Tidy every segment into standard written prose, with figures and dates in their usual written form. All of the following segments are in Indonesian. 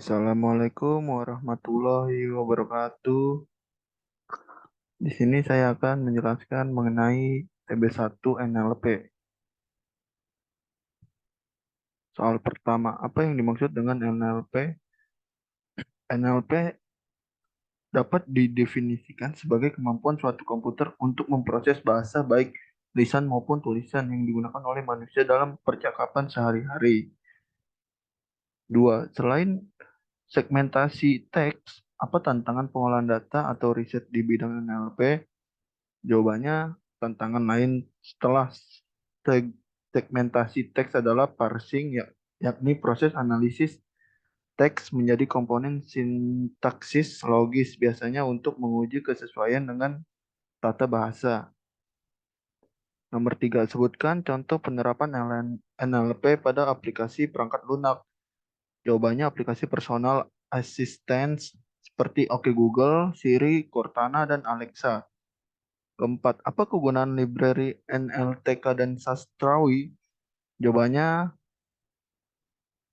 Assalamualaikum warahmatullahi wabarakatuh. Di sini saya akan menjelaskan mengenai TB1 NLP. Soal pertama, apa yang dimaksud dengan NLP? NLP dapat didefinisikan sebagai kemampuan suatu komputer untuk memproses bahasa baik lisan maupun tulisan yang digunakan oleh manusia dalam percakapan sehari-hari. Dua, selain segmentasi teks, apa tantangan pengolahan data atau riset di bidang NLP? Jawabannya, tantangan lain setelah segmentasi teks adalah parsing, yakni proses analisis teks menjadi komponen sintaksis logis biasanya untuk menguji kesesuaian dengan tata bahasa. Nomor tiga, sebutkan contoh penerapan NLP pada aplikasi perangkat lunak. Jawabannya aplikasi personal assistance seperti Oke Google, Siri, Cortana, dan Alexa. Keempat, apa kegunaan library NLTK dan Sastrawi? Jawabannya,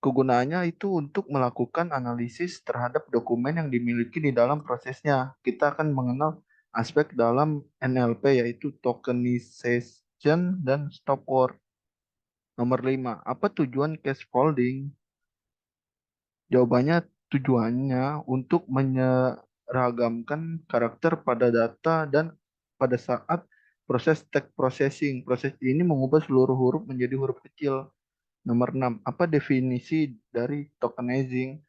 kegunaannya itu untuk melakukan analisis terhadap dokumen yang dimiliki di dalam prosesnya. Kita akan mengenal aspek dalam NLP yaitu tokenization dan stop word. Nomor 5, apa tujuan scaffolding? Jawabannya tujuannya untuk menyeragamkan karakter pada data dan pada saat proses text processing. Proses ini mengubah seluruh huruf menjadi huruf kecil. Nomor 6, apa definisi dari tokenizing?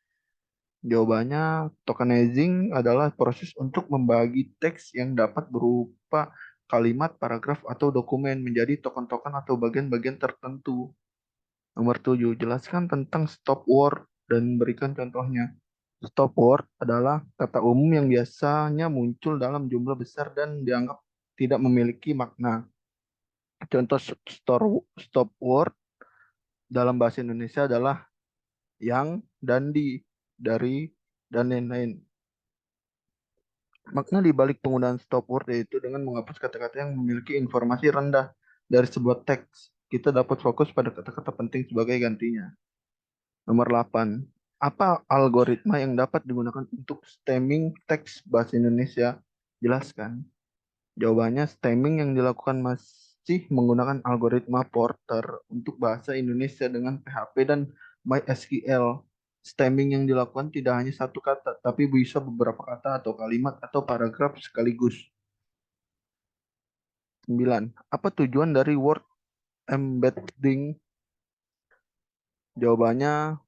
Jawabannya, tokenizing adalah proses untuk membagi teks yang dapat berupa kalimat, paragraf, atau dokumen menjadi token-token atau bagian-bagian tertentu. Nomor 7, jelaskan tentang stop word dan berikan contohnya. Stop word adalah kata umum yang biasanya muncul dalam jumlah besar dan dianggap tidak memiliki makna. Contoh stop word dalam bahasa Indonesia adalah yang, dan di, dari, dan lain-lain. Makna di balik penggunaan stop word yaitu dengan menghapus kata-kata yang memiliki informasi rendah dari sebuah teks. Kita dapat fokus pada kata-kata penting sebagai gantinya. Nomor 8. Apa algoritma yang dapat digunakan untuk stemming teks bahasa Indonesia? Jelaskan. Jawabannya, stemming yang dilakukan masih menggunakan algoritma Porter untuk bahasa Indonesia dengan PHP dan MySQL. Stemming yang dilakukan tidak hanya satu kata, tapi bisa beberapa kata atau kalimat atau paragraf sekaligus. 9. Apa tujuan dari word embedding? Jawabannya,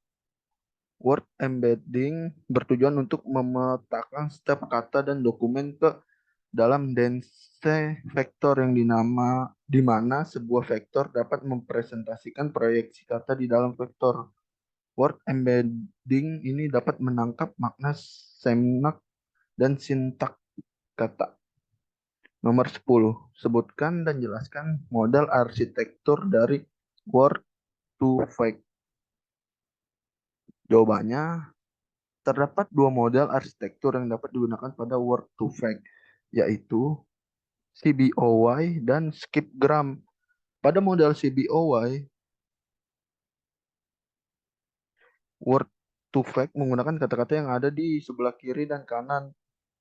word embedding bertujuan untuk memetakan setiap kata dan dokumen ke dalam dense vektor yang di mana sebuah vektor dapat mempresentasikan proyeksi kata di dalam vektor. Word embedding ini dapat menangkap makna semnak dan sintak kata. Nomor 10. Sebutkan dan jelaskan model arsitektur dari word to vec. Jawabannya, terdapat dua model arsitektur yang dapat digunakan pada word to vec, yaitu CBOY dan skipgram. Pada model CBOY, word to fact menggunakan kata-kata yang ada di sebelah kiri dan kanan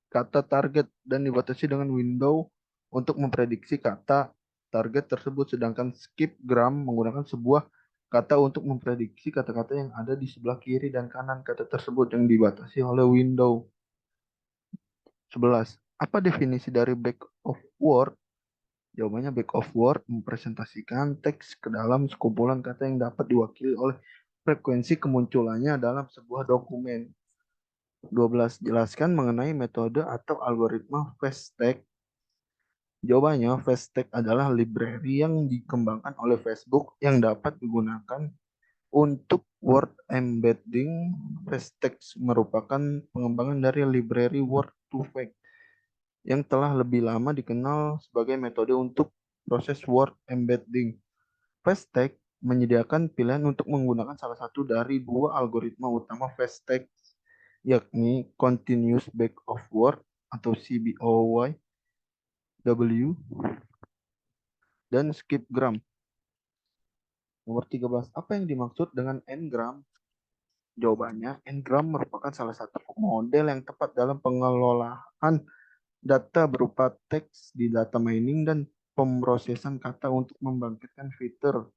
kata target dan dibatasi dengan window untuk memprediksi kata target tersebut, sedangkan skipgram menggunakan sebuah kata untuk memprediksi kata-kata yang ada di sebelah kiri dan kanan kata tersebut yang dibatasi oleh window. 11. Apa definisi dari back of word? Jawabannya, back of word mempresentasikan teks ke dalam sekumpulan kata yang dapat diwakili oleh frekuensi kemunculannya dalam sebuah dokumen. 12. Jelaskan mengenai metode atau algoritma fast-tag. Jawabannya, fast-tag adalah library yang dikembangkan oleh Facebook yang dapat digunakan untuk word embedding. Fast-tag merupakan pengembangan dari library word to vec yang telah lebih lama dikenal sebagai metode untuk proses word embedding. Fasttek menyediakan pilihan untuk menggunakan salah satu dari dua algoritma utama Fasttek, yakni Continuous Back of Word atau CBOY, W, dan Skipgram. Nomor 13. Apa yang dimaksud dengan Ngram? Jawabannya, Ngram merupakan salah satu model yang tepat dalam pengelolaan data berupa teks di data mining dan pemrosesan kata untuk membangkitkan fitur.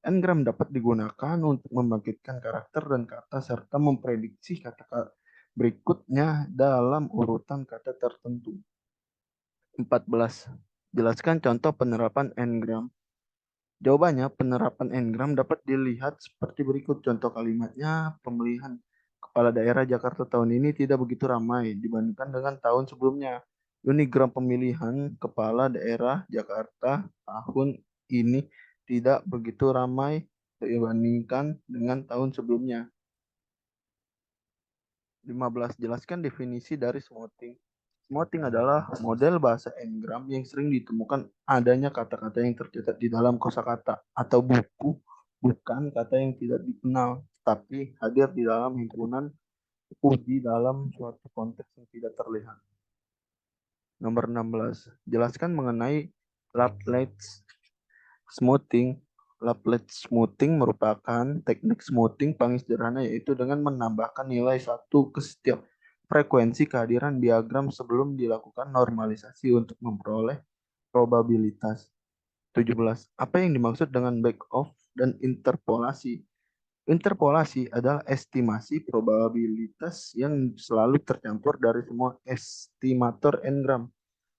Ngram dapat digunakan untuk membangkitkan karakter dan kata serta memprediksi kata-kata berikutnya dalam urutan kata tertentu. 14. Jelaskan contoh penerapan Ngram. Jawabannya, penerapan Ngram dapat dilihat seperti berikut. Contoh kalimatnya, pemilihan kepala daerah Jakarta tahun ini tidak begitu ramai dibandingkan dengan tahun sebelumnya. Unigram pemilihan kepala daerah Jakarta tahun ini tidak begitu ramai dibandingkan dengan tahun sebelumnya. 15. Jelaskan definisi dari smoothing. Smoothing adalah model bahasa Ngram yang sering ditemukan adanya kata-kata yang tercatat di dalam kosakata atau buku, bukan kata yang tidak dikenal, tapi hadir di dalam himpunan puji dalam suatu konteks yang tidak terlihat. Nomor 16. Jelaskan mengenai Laplace smoothing. Laplace smoothing merupakan teknik smoothing paling sederhana, yaitu dengan menambahkan nilai 1 ke setiap frekuensi kehadiran diagram sebelum dilakukan normalisasi untuk memperoleh probabilitas. 17. Apa yang dimaksud dengan back off dan interpolasi? Interpolasi adalah estimasi probabilitas yang selalu tercampur dari semua estimator n-gram.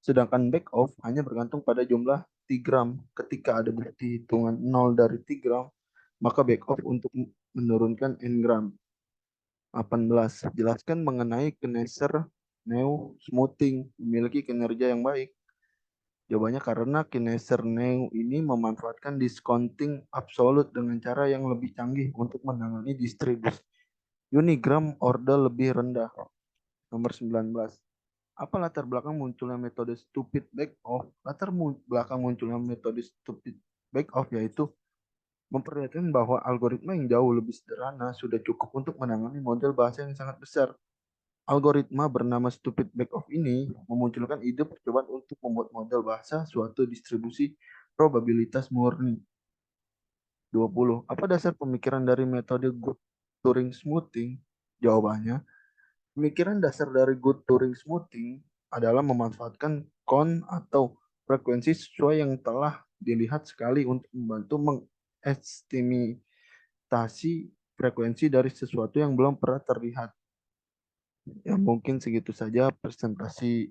Sedangkan back off hanya bergantung pada jumlah t-gram. Ketika ada bukti hitungan 0 dari t-gram, maka back off untuk menurunkan n-gram. 18. Jelaskan mengenai Kneser-Neu smoothing memiliki kinerja yang baik. Jawabannya karena Kneser-Neu ini memanfaatkan discounting absolut dengan cara yang lebih canggih untuk menangani distribusi unigram order lebih rendah. Nomor 19. Apa latar belakang munculnya metode stupid back off? Latar belakang munculnya metode stupid back off yaitu memperlihatkan bahwa algoritma yang jauh lebih sederhana sudah cukup untuk menangani model bahasa yang sangat besar. Algoritma bernama stupid back off ini memunculkan ide percobaan untuk membuat model bahasa suatu distribusi probabilitas murni. 20. Apa dasar pemikiran dari metode good Turing smoothing? Jawabannya, pemikiran dasar dari good Turing smoothing adalah memanfaatkan kon atau frekuensi sesuai yang telah dilihat sekali untuk membantu mengestimasi frekuensi dari sesuatu yang belum pernah terlihat. Ya, mungkin segitu saja presentasi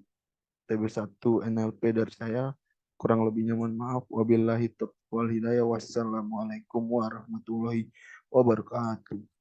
TB1 NLP dari saya. Kurang lebihnya mohon maaf. Wabillahi taufiq wal hidayah. Wassalamualaikum warahmatullahi wabarakatuh.